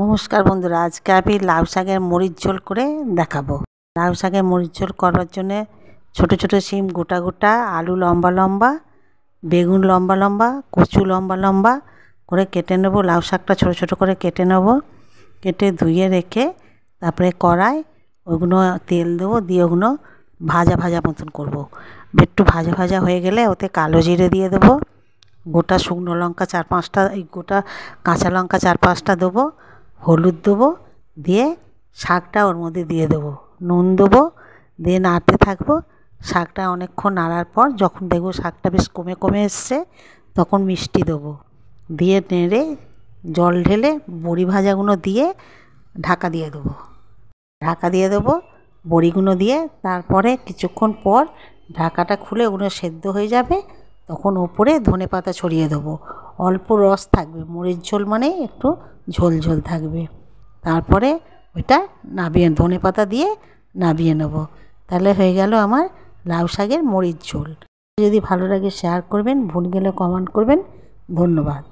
নমস্কার বন্ধুরা, আজকে আমি লাউ শাকের মরিচ ঝোল করে দেখাবো। লাউ শাকের মরিচ ঝোল করার জন্যে ছোট ছোট শিম গোটা গোটা, আলু লম্বা লম্বা, বেগুন লম্বা লম্বা, কচু লম্বা লম্বা করে কেটে নেবো। লাউ শাকটা ছোট ছোট করে কেটে নেবো। কেটে ধুয়ে রেখে তারপরে কড়াই ওগুলো তেল দেবো, দিয়ে ওগুলো ভাজা ভাজা মতন করবো। একটু ভাজা ভাজা হয়ে গেলে ওতে কালো জিরে দিয়ে দেবো, গোটা শুকনো লঙ্কা 4-5টা, এই গোটা কাঁচা লঙ্কা 4-5টা দেবো, হলুদ দেবো, দিয়ে শাকটা ওর মধ্যে দিয়ে দেবো, নুন দেবো, দিয়ে নাড়তে থাকবো। শাকটা অনেকক্ষণ নাড়ার পর যখন দেখবো শাকটা বেশ কমে কমে এসছে, তখন মিষ্টি দেবো, দিয়ে নেড়ে জল ঢেলে বড়ি ভাজাগুলো দিয়ে ঢাকা দিয়ে দেবো। ঢাকা দিয়ে দেবো বড়িগুলো দিয়ে। তারপরে কিছুক্ষণ পর ঢাকাটা খুলে ওগুলো সেদ্ধ হয়ে যাবে, তখন ওপরে ধনেপাতা ছড়িয়ে দেবো। অল্প রস থাকবে, মরিচ ঝোল মানে একটু ঝোল ঝোল থাকবে। তারপরে ওইটা নাবিয়ে ধনেপাতা দিয়ে নাবিয়ে নেব। তাহলে হয়ে গেল আমার লাউ শাকের মরিচ ঝোল। যদি ভালো লাগে শেয়ার করবেন, ভুল গেলে কমেন্ট করবেন। ধন্যবাদ।